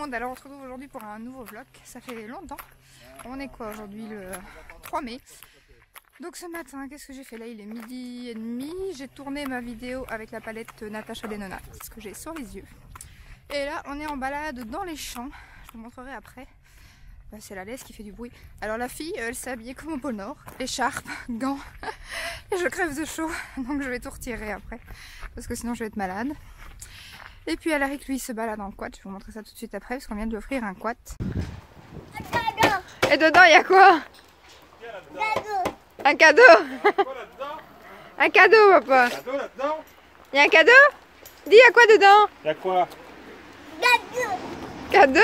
monde, alors on se retrouve aujourd'hui pour un nouveau vlog, ça fait longtemps. On est quoi aujourd'hui, le 3 mai. Donc ce matin, qu'est-ce que j'ai fait là? Il est 12h30, j'ai tourné ma vidéo avec la palette Natasha Denona, c'est ce que j'ai sur les yeux. Et là on est en balade dans les champs, je vous montrerai après. Bah, c'est la laisse qui fait du bruit. Alors la fille, elle s'est habillée comme au pôle Nord, écharpe, gants, et je crève de chaud, donc je vais tout retirer après, parce que sinon je vais être malade. Et puis Alaric, lui, se balade en quad. Je vais vous montrer ça tout de suite après parce qu'on vient de lui offrir un quad. Et dedans, il y a quoi? Un cadeau. Un cadeau, papa. Il y a un cadeau? Dis, il y a quoi dedans? Il y a quoi? Cadeau.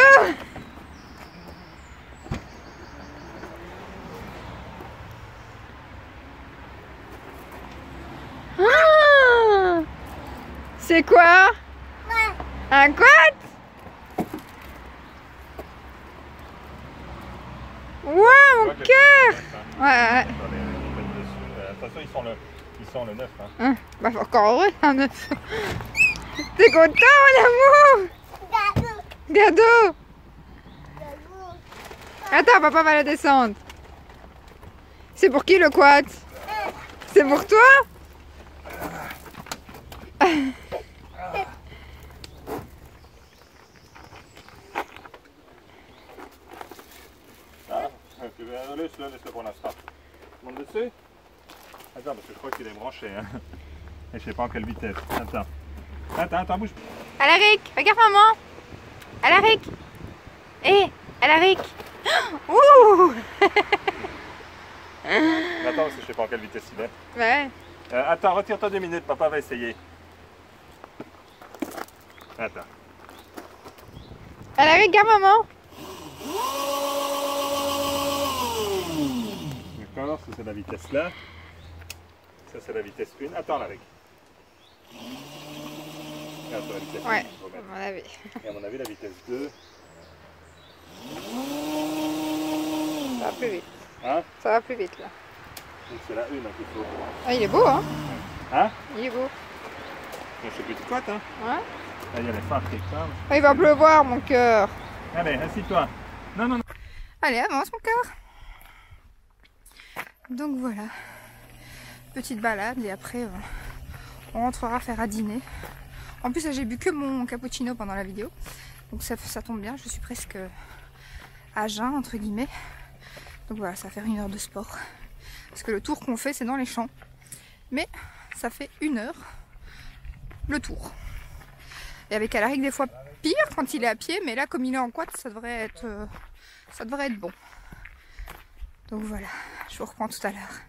Ah, c'est quoi? Un quad? Wow, mon cœur! Ouais. De toute façon, ils sont le 9. Hein, bah, encore heureux, un 9. T'es content, mon amour? Gado! Attends, papa va la descendre. C'est pour qui le quad? C'est pour toi? Laisse-le pour l'instant. Monte dessus. Attends, parce que je crois qu'il est branché. Hein. Et je sais pas en quelle vitesse. Attends, bouge. Alaric, regarde maman. Alaric. Hé, Alaric. Ouh. Attends, parce que je sais pas en quelle vitesse il est. Ouais. Attends, retire-toi 2 minutes, papa va essayer. Attends. Alaric, regarde maman. D'accord, ça c'est la vitesse là. Ça c'est la vitesse 1. Attends là avec. Là, c'est la vitesse Ouais, 1. à mon avis. Et à mon avis la vitesse 2. Ça va plus vite. Hein? Ça va plus vite là. Donc c'est la 1 qu'il faut. Ah, il est beau, hein? Hein? Il est beau. Je sais plus de quoi, hein? Ouais. Là il y a les phares qui parlent. Ah, il va pleuvoir, mon cœur. Allez, assis-toi. Non. Allez, avance, mon cœur. Donc voilà. Petite balade et après on rentrera faire à dîner. En plus, j'ai bu que mon cappuccino pendant la vidéo. Donc ça tombe bien, je suis presque à jeun, entre guillemets. Donc voilà, ça va faire 1 heure de sport. Parce que le tour qu'on fait, c'est dans les champs. Mais ça fait 1 heure le tour. Et avec Alaric, des fois pire quand il est à pied. Mais là, comme il est en quad, ça devrait être bon. Donc voilà, je vous reprends tout à l'heure.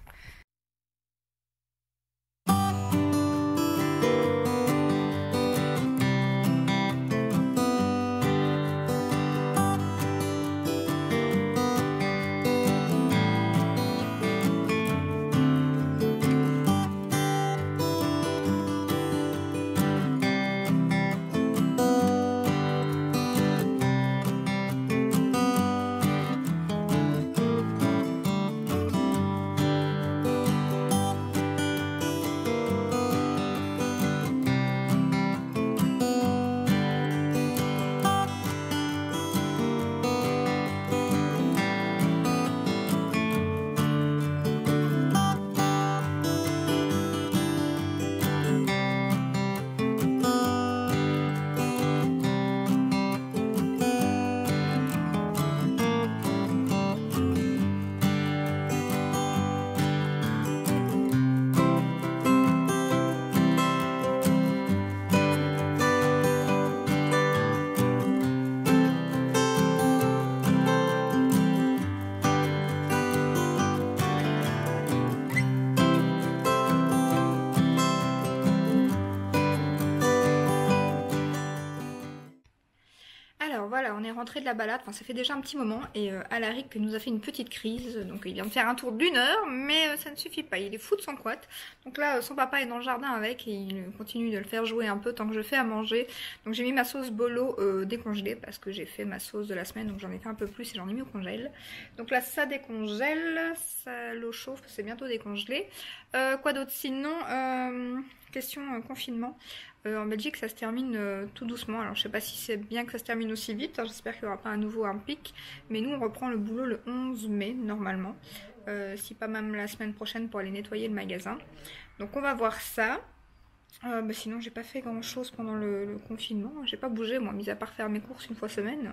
Voilà, on est rentré de la balade, enfin ça fait déjà un petit moment et Alaric nous a fait une petite crise, donc il vient de faire un tour d'1 heure, mais ça ne suffit pas, il est fou de son quad. Donc là son papa est dans le jardin avec et il continue de le faire jouer un peu tant que je fais à manger. Donc j'ai mis ma sauce bolo décongelée parce que j'ai fait ma sauce de la semaine, donc j'en ai fait un peu plus et j'en ai mis au congèle. Donc là ça décongèle, l'eau chauffe, c'est bientôt décongelé. Quoi d'autre sinon question confinement. En Belgique, ça se termine tout doucement. Alors, je sais pas si c'est bien que ça se termine aussi vite. Hein. J'espère qu'il n'y aura pas à nouveau un pic. Mais nous, on reprend le boulot le 11 mai, normalement. Si pas même la semaine prochaine pour aller nettoyer le magasin. Donc, on va voir ça. Sinon, j'ai pas fait grand chose pendant le confinement. J'ai pas bougé, moi, mis à part faire mes courses une fois semaine.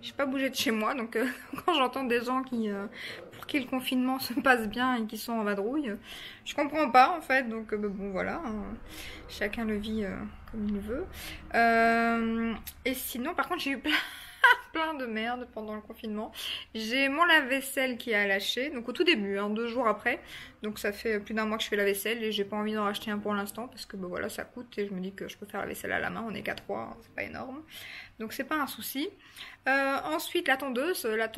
J'ai pas bougé de chez moi. Donc, quand j'entends des gens pour qui le confinement se passe bien et qui sont en vadrouille, je comprends pas en fait. Donc, bon, voilà. Hein. Chacun le vit comme il veut. Et sinon, par contre, j'ai eu plein de merde pendant le confinement. J'ai mon lave-vaisselle qui a lâché, donc au tout début, hein, 2 jours après. Donc ça fait plus d'1 mois que je fais la vaisselle et j'ai pas envie d'en racheter un pour l'instant parce que voilà, ça coûte et je me dis que je peux faire la vaisselle à la main. On est qu'à 3, hein, c'est pas énorme. Donc c'est pas un souci. Ensuite la tondeuse, elle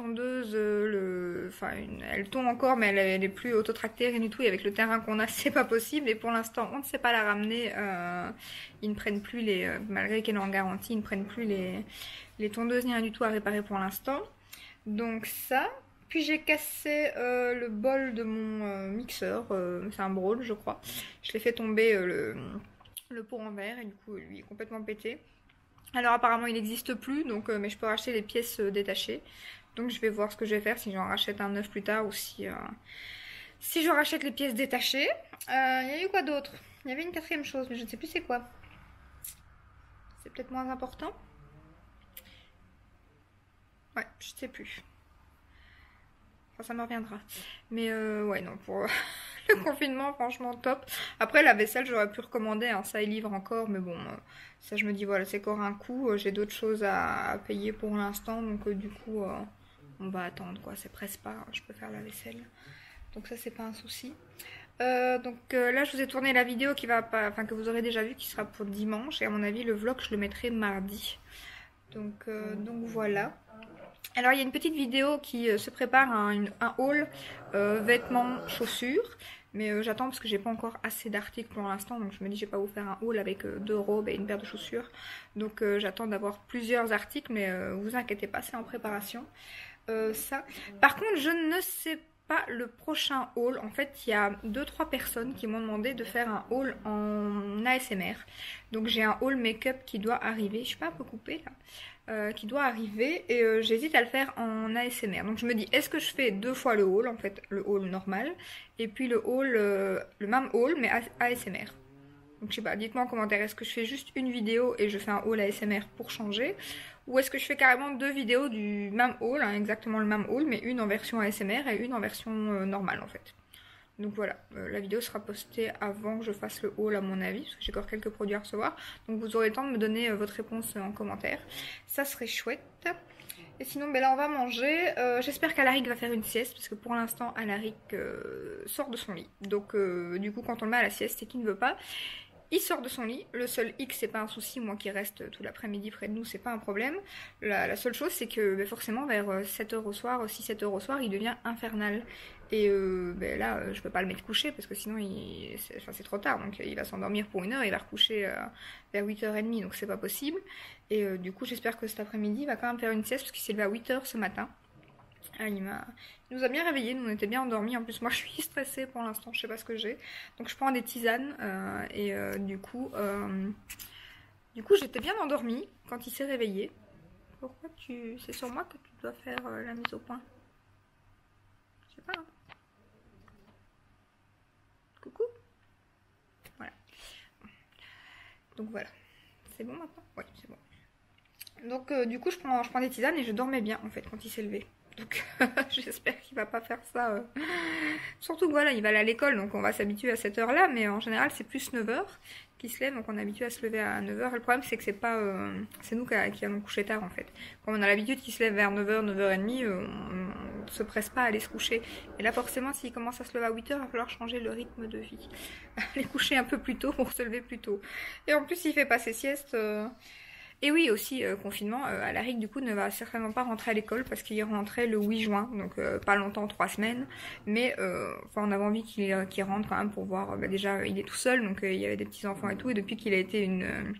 tombe encore mais elle est plus autotractée, rien du tout. Et avec le terrain qu'on a, c'est pas possible. Et pour l'instant, on ne sait pas la ramener. Ils ne prennent plus malgré qu'elle est en garantie, ils ne prennent plus les tondeuses ni rien du tout à réparer pour l'instant. Donc ça. Puis j'ai cassé le bol de mon mixeur, c'est un Brawl je crois. Je l'ai fait tomber le pot en verre et du coup lui est complètement pété. Alors apparemment il n'existe plus, donc, mais je peux racheter les pièces détachées. Donc je vais voir ce que je vais faire, si j'en rachète un neuf plus tard ou si je rachète les pièces détachées. Il y a eu quoi d'autre? Il y avait une 4e chose, mais je ne sais plus c'est quoi. C'est peut-être moins important. Ouais, je sais plus. Enfin, ça me reviendra. Mais ouais, non, pour le confinement, franchement, top. Après, la vaisselle, j'aurais pu recommander, hein, ça, il livre encore. Mais bon, ça, je me dis, voilà, c'est encore un coup. J'ai d'autres choses à payer pour l'instant. Donc, du coup, on va attendre, quoi. C'est presque pas, je peux faire la vaisselle. Donc, ça, c'est pas un souci. Là, je vous ai tourné la vidéo que vous aurez déjà vu, qui sera pour dimanche. Et à mon avis, le vlog, je le mettrai mardi. Donc voilà. Alors il y a une petite vidéo qui se prépare, un haul vêtements, chaussures. Mais j'attends parce que j'ai pas encore assez d'articles pour l'instant. Donc je me dis je vais pas vous faire un haul avec 2 robes et une paire de chaussures. Donc j'attends d'avoir plusieurs articles. Mais vous inquiétez pas, c'est en préparation. Ça. Par contre je ne sais pas le prochain haul. En fait il y a 2-3 personnes qui m'ont demandé de faire un haul en ASMR. Donc j'ai un haul make-up qui doit arriver. Je suis pas un peu coupée là. Qui doit arriver et j'hésite à le faire en ASMR. Donc je me dis, est-ce que je fais 2 fois le haul, en fait, le haul normal, et puis le même haul, mais ASMR. Donc je sais pas, dites-moi en commentaire, est-ce que je fais juste une vidéo et je fais un haul ASMR pour changer, ou est-ce que je fais carrément 2 vidéos du même haul, hein, exactement le même haul, mais une en version ASMR et une en version normale, en fait. Donc voilà, la vidéo sera postée avant que je fasse le haul à mon avis, parce que j'ai encore quelques produits à recevoir. Donc vous aurez le temps de me donner votre réponse en commentaire. Ça serait chouette. Et sinon, là on va manger. J'espère qu'Alaric va faire une sieste, parce que pour l'instant, Alaric sort de son lit. Donc du coup, quand on le met à la sieste, c'est qu'il ne veut pas. Il sort de son lit. Le seul hic, c'est pas un souci. Moi qui reste tout l'après-midi près de nous, c'est pas un problème. La seule chose, c'est que forcément, vers 7h au soir, 6-7h au soir, il devient infernal. Et là, je peux pas le mettre coucher parce que sinon, c'est trop tard. Donc, il va s'endormir pour 1 heure et il va recoucher vers 8h30. Donc, c'est pas possible. Et du coup, j'espère que cet après-midi, il va quand même faire une sieste parce qu'il s'est levé à 8h ce matin. Il nous a bien réveillés, nous on était bien endormis. En plus, moi je suis stressée pour l'instant, je sais pas ce que j'ai. Donc, je prends des tisanes du coup, j'étais bien endormie quand il s'est réveillé. Pourquoi c'est sur moi que tu dois faire la mise au point? Je sais pas. Hein. Coucou. Voilà. Donc voilà. C'est bon maintenant? Oui, c'est bon. Donc du coup, je prends des tisanes et je dormais bien en fait quand il s'est levé. Donc j'espère qu'il va pas faire ça. Surtout que voilà, il va aller à l'école, donc on va s'habituer à cette heure-là, mais en général c'est plus 9h qu'il se lève, donc on est habitué à se lever à 9h. Et le problème c'est que c'est pas c'est nous qui allons coucher tard en fait. Quand on a l'habitude qu'il se lève vers 9h, 9h30, on se presse pas à aller se coucher. Et là forcément s'il commence à se lever à 8h, il va falloir changer le rythme de vie. Aller coucher un peu plus tôt pour se lever plus tôt. Et en plus il fait pas ses siestes. Et oui, aussi, confinement, Alaric, du coup, ne va certainement pas rentrer à l'école parce qu'il rentrait le 8 juin, donc pas longtemps, 3 semaines. Mais on avait envie qu'il rentre quand même pour voir, déjà, il est tout seul, donc il y avait des petits-enfants et tout. Et depuis qu'il a été une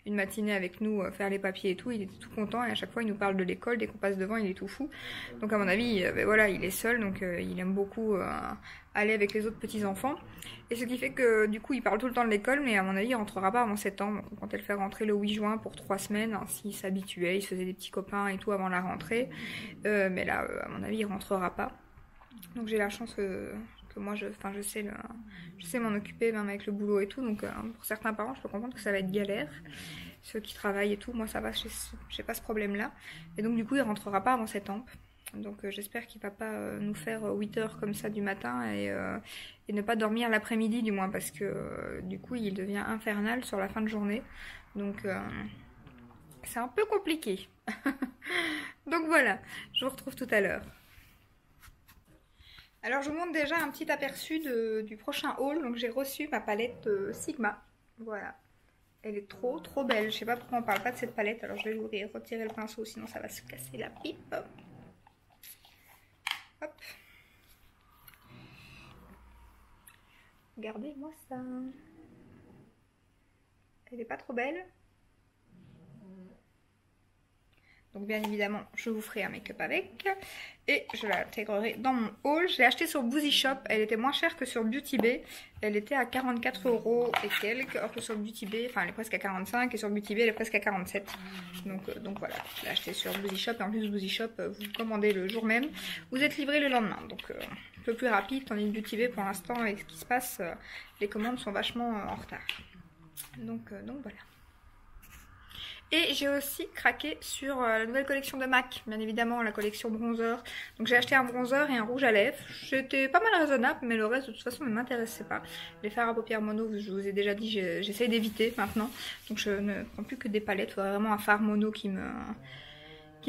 une matinée avec nous faire les papiers et tout. Il était tout content et à chaque fois il nous parle de l'école. Dès qu'on passe devant, il est tout fou. Donc à mon avis, ben voilà, il est seul, donc il aime beaucoup aller avec les autres petits enfants. Et ce qui fait que du coup il parle tout le temps de l'école, mais à mon avis il rentrera pas avant septembre. Donc on comptait le faire rentrer le 8 juin pour 3 semaines, hein, s'il s'habituait, il se faisait des petits copains et tout avant la rentrée. Mais là à mon avis il rentrera pas. Donc j'ai la chance que moi je sais m'en occuper même avec le boulot et tout. Donc pour certains parents je peux comprendre que ça va être galère. Ceux qui travaillent et tout, moi ça va, j'ai pas ce problème là. Et donc du coup il rentrera pas avant septembre. Donc j'espère qu'il va pas nous faire 8 heures comme ça du matin et ne pas dormir l'après-midi du moins, parce que du coup il devient infernal sur la fin de journée. Donc c'est un peu compliqué. Donc voilà, je vous retrouve tout à l'heure. Alors je vous montre déjà un petit aperçu du prochain haul. Donc j'ai reçu ma palette Sigma. Voilà. Elle est trop belle. Je sais pas pourquoi on parle pas de cette palette. Alors je vais l'ouvrir, retirer le pinceau, sinon ça va se casser la pipe. Hop. Regardez-moi ça. Elle est pas trop belle. Donc bien évidemment, je vous ferai un make-up avec. Et je l'intégrerai dans mon haul. Je l'ai acheté sur Boozy Shop. Elle était moins chère que sur Beauty Bay. Elle était à 44 € et quelques. Alors que sur Beauty Bay, enfin elle est presque à 45. Et sur Beauty Bay, elle est presque à 47. Donc voilà, je l'ai acheté sur Boozy Shop. Et en plus, Boozy Shop, vous commandez le jour même. Vous êtes livré le lendemain. Donc un peu plus rapide. Tandis que Beauty Bay, pour l'instant, avec ce qui se passe, les commandes sont vachement en retard. Donc voilà. Et j'ai aussi craqué sur la nouvelle collection de MAC, bien évidemment la collection bronzer. Donc j'ai acheté un bronzer et un rouge à lèvres. C'était pas mal raisonnable, mais le reste de toute façon ne m'intéressait pas. Les fards à paupières mono, je vous ai déjà dit, j'essaie d'éviter maintenant. Donc je ne prends plus que des palettes, il faudrait vraiment un fard mono qui me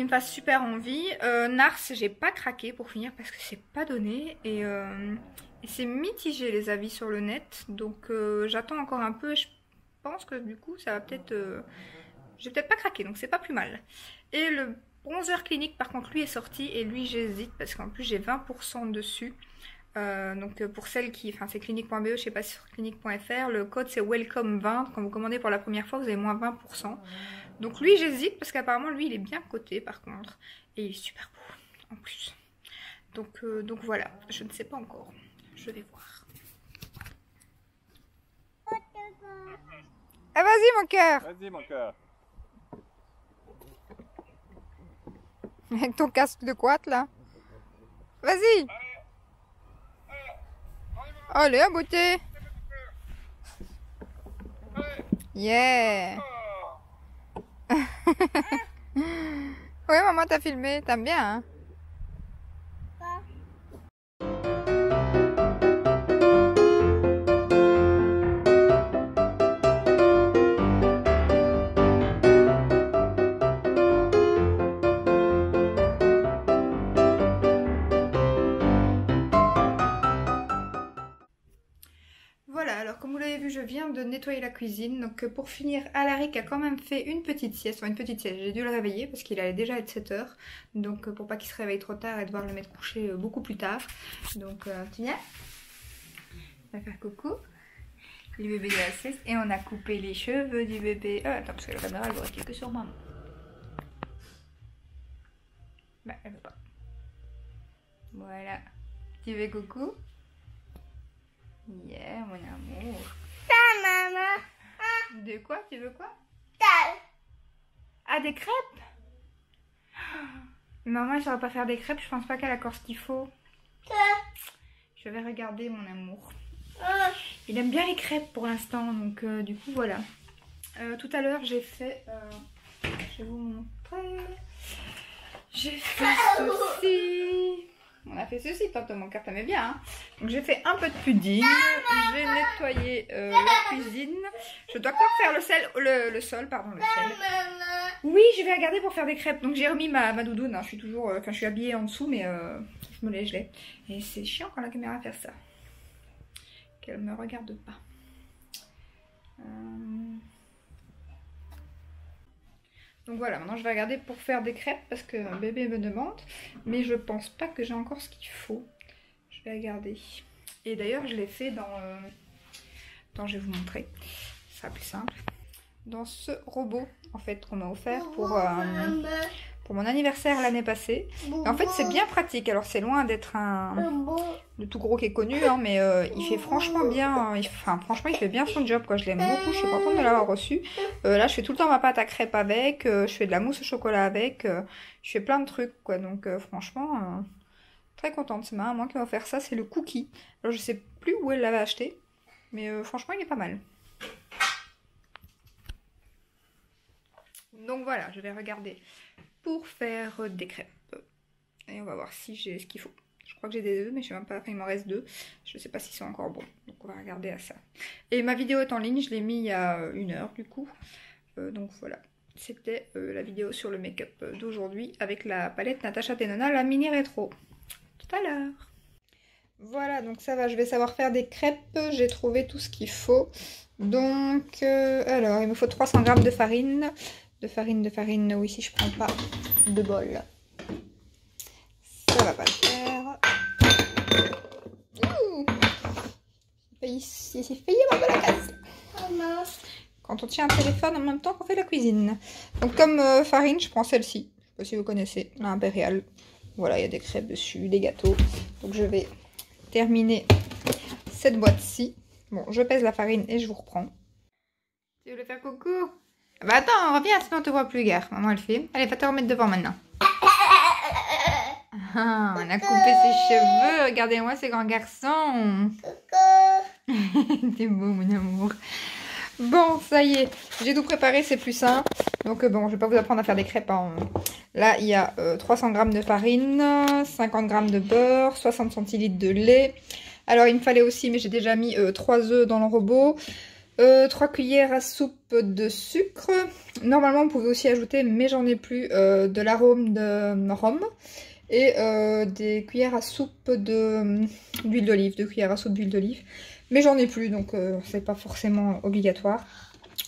fasse super envie. Nars, j'ai pas craqué pour finir parce que c'est pas donné. Et c'est mitigé les avis sur le net. Donc j'attends encore un peu. Je pense que du coup ça va peut-être... j'ai peut-être pas craqué, donc c'est pas plus mal. Et le bronzer clinique, par contre, lui est sorti. Et lui, j'hésite parce qu'en plus, j'ai 20% dessus. Donc pour celles qui... Enfin, c'est clinique.be, je sais pas si sur clinique.fr. Le code, c'est welcome20. Quand vous commandez pour la première fois, vous avez moins 20%. Donc lui, j'hésite parce qu'apparemment, lui, il est bien coté, par contre. Et il est super beau, en plus. Donc voilà, je ne sais pas encore. Je vais voir. Ah, vas-y, mon cœur. Vas-y, mon cœur. Avec ton casque de quad là. Vas-y. Allez, à beauté. Yeah. Oui, maman t'a filmé. T'aimes bien, hein? Comme vous l'avez vu, je viens de nettoyer la cuisine. Donc pour finir, Alaric a quand même fait une petite sieste. Enfin une petite sieste, j'ai dû le réveiller parce qu'il allait déjà être 7 h. Donc pour pas qu'il se réveille trop tard et devoir le mettre couché beaucoup plus tard. Donc tu viens. On va faire coucou. Le bébé de la sieste. Et on a coupé les cheveux du bébé. Attends, parce que la caméra elle va rester que sur maman. Bah elle veut pas. Voilà. Tu veux coucou? Yeah, mon amour. Ça, maman. De quoi? Tu veux quoi? Ça. Ah, des crêpes? Maman, elle ne saura pas faire des crêpes. Je pense pas qu'elle a encore ce qu'il faut. Ça. Je vais regarder, mon amour. Il aime bien les crêpes pour l'instant. Donc, du coup, voilà. Tout à l'heure, j'ai fait... je vais vous montrer. J'ai fait ceci. On a fait ceci, tantôt mon cœur t'aimait bien. Hein. Donc j'ai fait un peu de pudding, j'ai nettoyé la cuisine. Je dois encore faire le sol. Oui, je vais regarder pour faire des crêpes. Donc j'ai remis ma doudoune. Hein. Je suis toujours, je suis habillée en dessous, mais je me je l'ai. Et c'est chiant quand la caméra fait ça. Qu'elle me regarde pas. Donc voilà, maintenant je vais regarder pour faire des crêpes parce que un bébé me demande. Mais je pense pas que j'ai encore ce qu'il faut. Je vais regarder. Et d'ailleurs je l'ai fait dans... Attends, je vais vous montrer. Ce sera plus simple. dans ce robot en fait qu'on m'a offert pour mon anniversaire l'année passée. Et en fait c'est bien pratique. Alors c'est loin d'être le tout gros qui est connu, hein, mais il fait franchement bien. Franchement il fait bien son job quoi. Je l'aime beaucoup. Je suis contente de l'avoir reçu. Là je fais tout le temps ma pâte à crêpes avec. Je fais de la mousse au chocolat avec. Je fais plein de trucs quoi. Donc franchement très contente. C'est ma maman qui m'a offert ça. C'est le cookie. Alors je sais plus où elle l'avait acheté, mais franchement il est pas mal. Donc voilà, je vais regarder pour faire des crêpes. Et on va voir si j'ai ce qu'il faut. Je crois que j'ai des œufs, mais je sais même pas, enfin, il m'en reste 2. Je sais pas s'ils sont encore bons. Donc on va regarder à ça. Et ma vidéo est en ligne, je l'ai mis il y a 1 heure du coup. Donc voilà, c'était la vidéo sur le make-up d'aujourd'hui avec la palette Natasha Denona, la mini rétro. Tout à l'heure. Voilà, donc ça va, je vais savoir faire des crêpes. J'ai trouvé tout ce qu'il faut. Donc, alors, il me faut 300 g de farine. De farine, oui, si je prends pas de bol, ça va pas le faire. Ouh, c'est failli avoir de la casse. Quand on tient un téléphone en même temps qu'on fait la cuisine. Donc comme farine, je prends celle-ci. Je sais pas si vous connaissez, la Impériale. Voilà, il y a des crêpes dessus, des gâteaux. Donc je vais terminer cette boîte-ci. Bon, je pèse la farine et je vous reprends. Tu veux le faire coucou? Bah attends, reviens, sinon on te voit plus, gare. Maman, elle fait. Allez, va te remettre devant maintenant. Ah, on a coupé ses cheveux. Regardez-moi ce grand garçon. T'es beau, mon amour. Bon, ça y est. J'ai tout préparé, c'est plus simple. Donc bon, je vais pas vous apprendre à faire des crêpes. Hein. Là, il y a 300 g de farine, 50 g de beurre, 60 centilitres de lait. Alors, il me fallait aussi, mais j'ai déjà mis 3 œufs dans le robot. 3 cuillères à soupe de sucre. Normalement, vous pouvez aussi ajouter, mais j'en ai plus, de l'arôme de rhum. Et des cuillères à soupe d'huile d'olive. 2 cuillères à soupe d'huile d'olive. Mais j'en ai plus, donc c'est pas forcément obligatoire.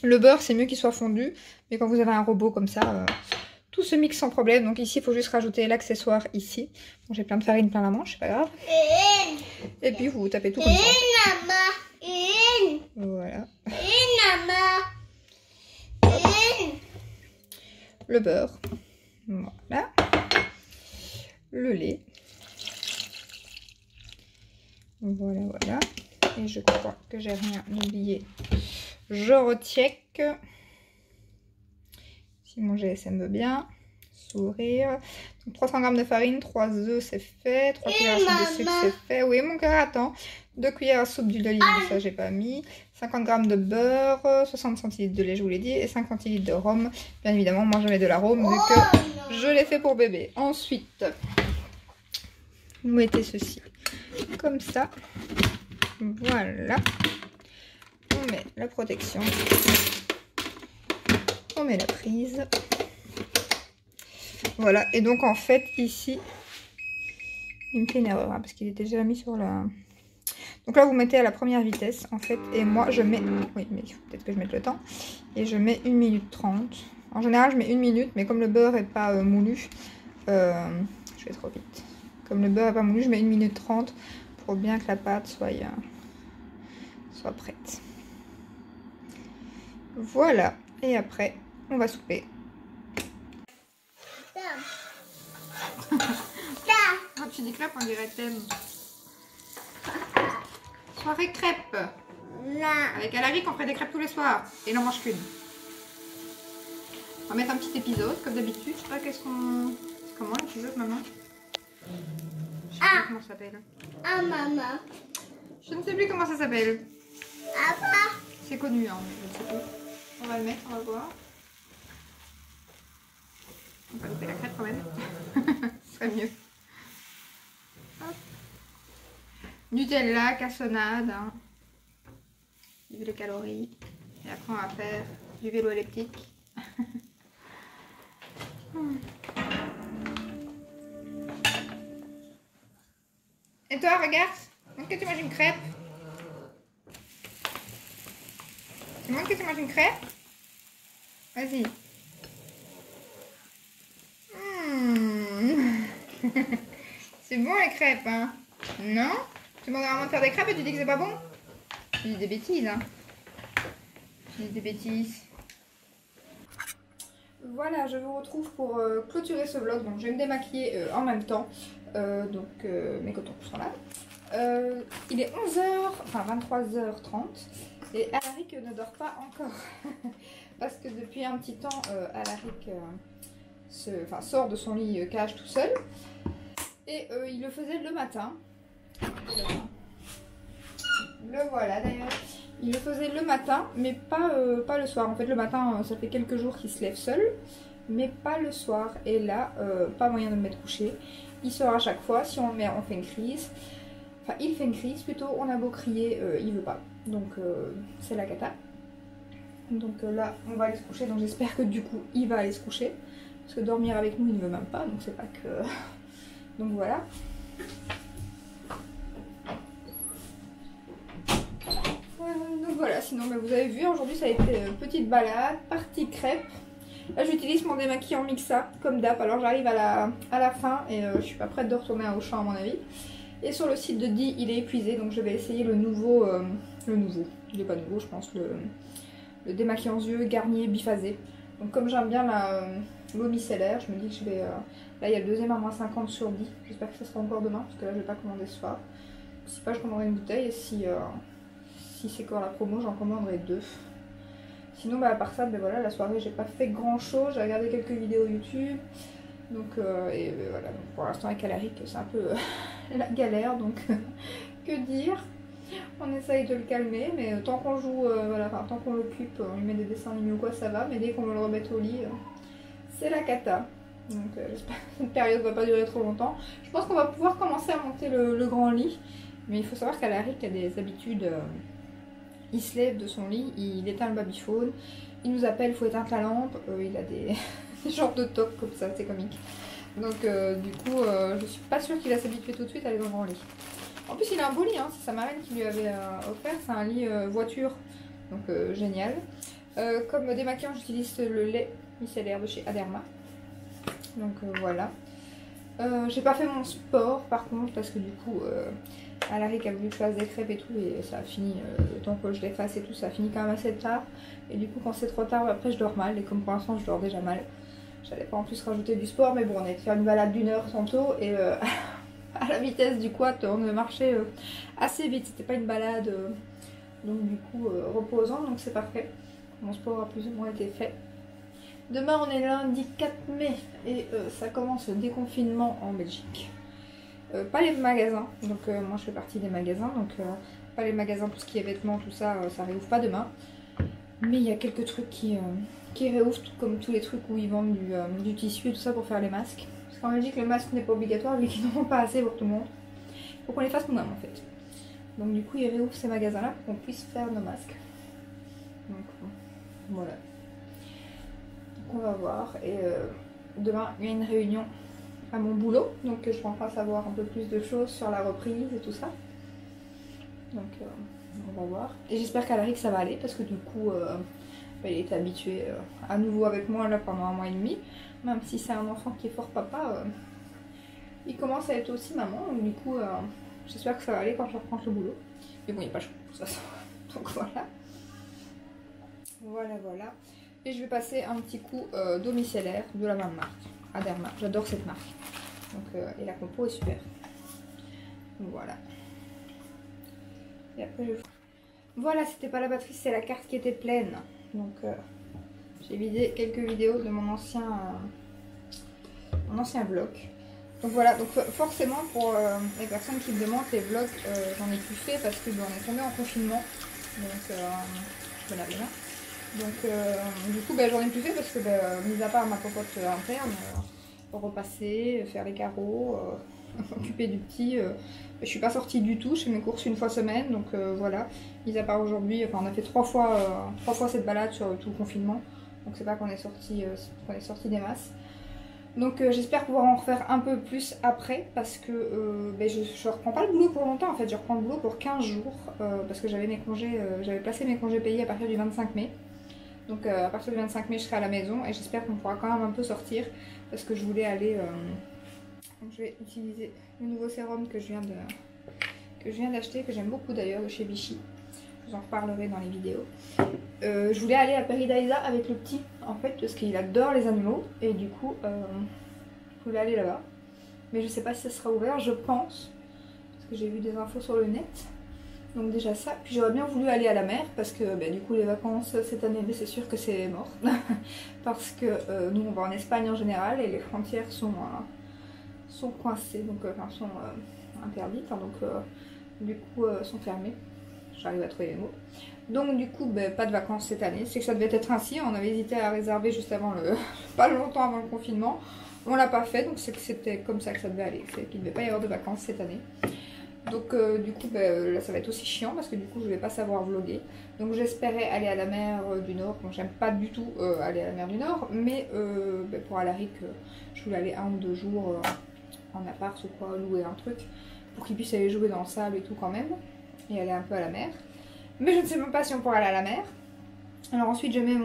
Le beurre, c'est mieux qu'il soit fondu. Mais quand vous avez un robot comme ça, tout se mixe sans problème. Donc ici, il faut juste rajouter l'accessoire ici. Bon, j'ai plein de farine plein la manche, c'est pas grave. Et puis, vous tapez tout comme ça. Voilà. Le beurre. Voilà. Le lait. Voilà, voilà. Et je crois que j'ai rien oublié. Je recheck. Si mon GSM veut bien. Sourire. Donc 300 g de farine, 3 œufs, c'est fait. 3 cuillères à soupe de sucre, c'est fait. Oui, mon cœur, attends. 2 cuillères à soupe d'huile d'olive, ça j'ai pas mis. 50 g de beurre, 60 centilitres de lait, je vous l'ai dit, et 5 centilitres de rhum. Bien évidemment, moi je mets de l'arôme vu que je l'ai fait pour bébé. Ensuite, vous mettez ceci comme ça. Voilà. On met la protection. On met la prise. Voilà. Et donc en fait ici, il me fait une erreur hein, parce qu'il était déjà mis sur la... Donc là vous mettez à la première vitesse en fait. Et moi je mets... Oui mais il faut peut-être que je mette le temps. Et je mets 1 minute 30. En général je mets 1 minute. Mais comme le beurre n'est pas moulu, je vais trop vite. Comme le beurre n'est pas moulu, je mets 1 minute 30 pour bien que la pâte soit prête. Voilà. Et après on va souper. Quand tu dis crêpes, on dirait thème. Soirée crêpes. Avec Alaric, on ferait des crêpes tous les soirs. Et il n'en mange qu'une. On va mettre un petit épisode, comme d'habitude. Je sais pas qu'est-ce qu'on... C'est comment l'épisode, maman? Je sais pas comment ça s'appelle. Ah, maman. Je ne sais plus comment ça s'appelle. Papa. C'est connu, hein, mais je ne sais plus. On va le mettre, on va voir. On va louper la crêpe quand même. Ce serait mieux. Hop. Nutella, cassonade. Hein. Vive les calories. Et après on va faire du vélo elliptique. Et toi, regarde. Montre que tu manges une crêpe. Tu montres que tu manges une crêpe? Vas-y. C'est bon les crêpes, hein? Non? Tu demandes vraiment de faire des crêpes et tu dis que c'est pas bon? Tu dis des bêtises, hein? Tu dis des bêtises. Voilà, je vous retrouve pour clôturer ce vlog. Donc je vais me démaquiller en même temps. Mes cotons sont là. Il est 11h, enfin 23h30. Et Alaric ne dort pas encore. Parce que depuis un petit temps, Alaric sort de son lit cage tout seul. Et il le faisait le matin. Le voilà d'ailleurs. Il le faisait le matin, mais pas le soir. En fait, le matin, ça fait quelques jours qu'il se lève seul, mais pas le soir. Et là, pas moyen de le mettre couché. Il sort à chaque fois. Si on le met, on fait une crise. Enfin, il fait une crise plutôt. On a beau crier, il veut pas. Donc, c'est la cata. Donc là, on va aller se coucher. Donc, j'espère que du coup, il va aller se coucher. Parce que dormir avec nous, il ne veut même pas. Donc, c'est pas que... Donc, voilà. Donc voilà, sinon vous avez vu, aujourd'hui ça a été petite balade, partie crêpes. Là j'utilise mon démaquillant Mixa comme d'hab, alors j'arrive à la fin et je suis pas prête de retourner à Auchan à mon avis. Et sur le site de Di, il est épuisé, donc je vais essayer le nouveau, il est pas nouveau je pense, le démaquillant yeux Garnier biphasé. Donc comme j'aime bien l'eau micellaire, je me dis que je vais, là il y a le deuxième à moins 50 sur Di, j'espère que ça sera encore demain parce que là je vais pas commander ce soir. Si pas je commanderai une bouteille et si c'est encore la promo, j'en commanderai 2. Sinon, à part ça, voilà, la soirée, j'ai pas fait grand chose. J'ai regardé quelques vidéos YouTube. Donc, voilà. Donc, pour l'instant, avec Alaric, c'est un peu la galère. Donc, que dire? On essaye de le calmer. Mais tant qu'on joue, voilà, tant qu'on l'occupe, on lui met des dessins animés ou quoi, ça va. Mais dès qu'on veut le remettre au lit, c'est la cata. Donc, j'espère que cette période va pas durer trop longtemps. Je pense qu'on va pouvoir commencer à monter le grand lit. Mais il faut savoir qu'Alaric a des habitudes. Il se lève de son lit, il éteint le babyphone, il nous appelle, il faut éteindre la lampe, il a des genres de tocs comme ça, c'est comique. Donc du coup, je suis pas sûre qu'il va s'habituer tout de suite à aller dans le grand lit. En plus, il a un beau lit, hein, c'est sa marraine qui lui avait offert, c'est un lit voiture, donc génial. Comme démaquillant, j'utilise le lait micellaire de chez Aderma. Donc voilà. J'ai pas fait mon sport par contre, parce que du coup... Alaric a voulu que je fasse des crêpes et tout et ça a fini, le temps que je les fasse et tout, ça a fini quand même assez tard. Et du coup quand c'est trop tard, après je dors mal et comme pour l'instant je dors déjà mal, j'allais pas en plus rajouter du sport. Mais bon, on a été faire une balade d'1 heure tantôt et à la vitesse du quad on a marché assez vite, c'était pas une balade donc du coup reposant, donc c'est parfait. Mon sport a plus ou moins été fait. Demain on est lundi 4 mai et ça commence le déconfinement en Belgique. Pas les magasins, donc moi je fais partie des magasins, donc pas les magasins, tout ce qui est vêtements, tout ça, ça réouvre pas demain. Mais il y a quelques trucs qui réouvrent, comme tous les trucs où ils vendent du tissu et tout ça pour faire les masques. Parce qu'en Belgique le masque n'est pas obligatoire vu qu'ils n'en ont pas assez pour tout le monde. Faut qu'on les fasse nous-mêmes en fait. Donc du coup ils réouvrent ces magasins là pour qu'on puisse faire nos masques. Donc voilà. Donc on va voir. Et demain il y a une réunion à mon boulot, donc je vais enfin savoir un peu plus de choses sur la reprise et tout ça. Donc on va voir. Et j'espère qu'Alaric ça va aller parce que du coup il est habitué à nouveau avec moi là pendant 1 mois et demi. Même si c'est un enfant qui est fort papa, il commence à être aussi maman. Donc du coup j'espère que ça va aller quand je reprends le boulot. Mais bon, il n'y a pas chaud de toute façon. Donc voilà. Voilà. Et je vais passer un petit coup d'eau micellaire de la même marque. Aderma, j'adore cette marque. Donc, et la compo est super. Donc, voilà. Et après voilà, c'était pas la batterie, c'est la carte qui était pleine. Donc j'ai vidé quelques vidéos de mon ancien vlog. Donc voilà, donc forcément pour les personnes qui me demandent les vlogs, j'en ai plus fait parce que on est tombé en confinement. Donc je me lave les mains. Donc du coup j'en ai plus fait parce que mis à part ma popote interne, repasser, faire les carreaux, m'occuper du petit, je suis pas sortie du tout, je fais mes courses 1 fois semaine, donc voilà. Mis à part aujourd'hui, enfin on a fait 3 fois cette balade sur tout le confinement, donc c'est pas qu'on est sorti des masses. Donc j'espère pouvoir en refaire un peu plus après parce que je reprends pas le boulot pour longtemps en fait, je reprends le boulot pour 15 jours parce que j'avais mes congés, j'avais placé mes congés payés à partir du 25 mai. Donc à partir du 25 mai je serai à la maison et j'espère qu'on pourra quand même un peu sortir parce que je voulais aller... donc je vais utiliser le nouveau sérum que je viens d'acheter, que j'aime beaucoup d'ailleurs de chez Vichy. vous en reparlerai dans les vidéos. Je voulais aller à Paradisa avec le petit, en fait, parce qu'il adore les animaux, et du coup, je voulais aller là-bas. Mais je sais pas si ça sera ouvert, je pense, parce que j'ai vu des infos sur le net. Donc déjà ça, puis j'aurais bien voulu aller à la mer, parce que du coup les vacances cette année, c'est sûr que c'est mort. Parce que nous on va en Espagne en général, et les frontières sont coincées, donc sont interdites, hein, donc du coup sont fermées. J'arrive à trouver les mots. Donc du coup pas de vacances cette année, c'est que ça devait être ainsi, on avait hésité à réserver juste avant pas longtemps avant le confinement. On l'a pas fait, donc c'est que c'était comme ça que ça devait aller, c'est qu'il ne devait pas y avoir de vacances cette année. Donc du coup là ça va être aussi chiant parce que du coup je vais pas savoir vlogger. Donc j'espérais aller à la mer du Nord. Bon, j'aime pas du tout aller à la mer du Nord, mais pour Alaric je voulais aller 1 ou 2 jours en appart ou quoi, louer un truc pour qu'il puisse aller jouer dans le sable et tout quand même, et aller un peu à la mer. Mais je ne sais même pas si on pourra aller à la mer. Alors ensuite je mets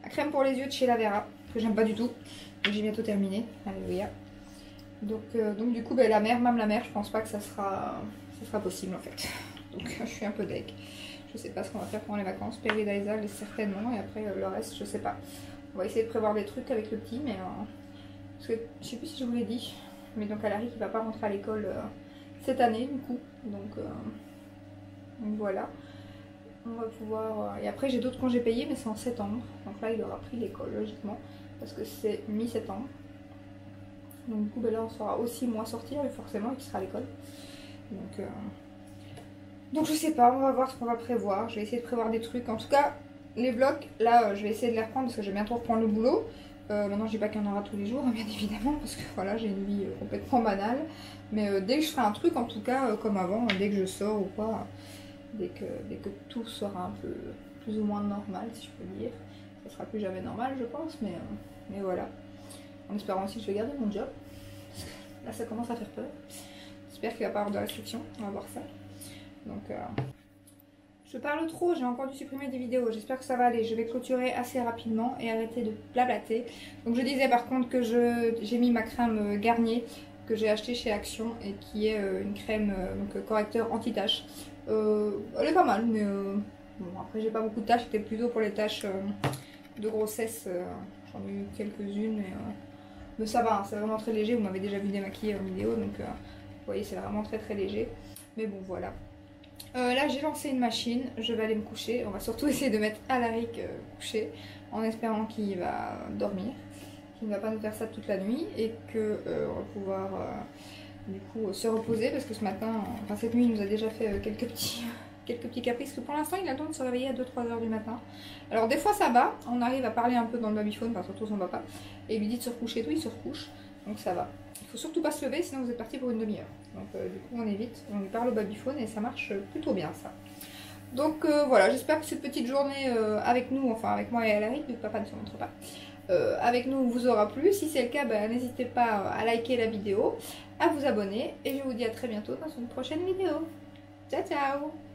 la crème pour les yeux de chez La Vera, que j'aime pas du tout, et j'ai bientôt terminé, alléluia. Donc du coup la mer, même la mer, je pense pas que ça sera possible en fait. Donc je suis un peu deg. Je sais pas ce qu'on va faire pendant les vacances. Paradisa certainement, et après le reste je sais pas. On va essayer de prévoir des trucs avec le petit, mais parce que je sais plus si je vous l'ai dit, mais donc Alaric il va pas rentrer à l'école cette année du coup. Donc voilà. On va pouvoir... Et après j'ai d'autres congés payés, mais c'est en septembre. Donc là il aura pris l'école logiquement, parce que c'est mi-septembre. Donc du coup là on saura aussi moins sortir, forcément, et qui sera à l'école. Donc je sais pas, on va voir ce qu'on va prévoir. Je vais essayer de prévoir des trucs. En tout cas, les vlogs, là je vais essayer de les reprendre parce que je vais bientôt reprendre le boulot. Maintenant je dis pas qu'il y en aura tous les jours, bien évidemment, parce que voilà, j'ai une vie complètement banale. Mais dès que je ferai un truc, en tout cas comme avant, dès que je sors ou quoi, dès que tout sera un peu plus ou moins normal, si je peux dire. Ça sera plus jamais normal je pense, mais voilà. En espérant aussi que je vais garder mon job. Là ça commence à faire peur. J'espère qu'il va pas y avoir de restrictions, on va voir ça. Donc je parle trop, j'ai encore dû supprimer des vidéos. J'espère que ça va aller. Je vais clôturer assez rapidement et arrêter de blablater. Donc je disais par contre que j'ai mis ma crème Garnier que j'ai acheté chez Action et qui est une crème correcteur anti-taches. Elle est pas mal, mais bon, après j'ai pas beaucoup de taches, c'était plutôt pour les taches de grossesse. J'en ai eu quelques-unes, mais ça va, hein, c'est vraiment très léger. Vous m'avez déjà vu démaquiller en vidéo, donc vous voyez, c'est vraiment très très léger. Mais bon, voilà. Là, j'ai lancé une machine, je vais aller me coucher. On va surtout essayer de mettre Alaric couché, en espérant qu'il va dormir, qu'il ne va pas nous faire ça toute la nuit, et que on va pouvoir du coup se reposer, parce que ce matin, enfin cette nuit, il nous a déjà fait quelques petits caprices, que pour l'instant il a le temps de se réveiller à 2-3 heures du matin. Alors des fois ça va, on arrive à parler un peu dans le babyphone, enfin surtout son papa, et il lui dit de se recoucher et tout, il se recouche, donc ça va. Il faut surtout pas se lever, sinon vous êtes parti pour une demi-heure. Donc du coup on évite, on lui parle au babyphone et ça marche plutôt bien ça. Donc voilà, j'espère que cette petite journée avec nous, enfin avec moi et Alaric, vu que papa ne se montre pas, avec nous vous aura plu. Si c'est le cas, n'hésitez pas à liker la vidéo, à vous abonner, et je vous dis à très bientôt dans une prochaine vidéo. Ciao ciao!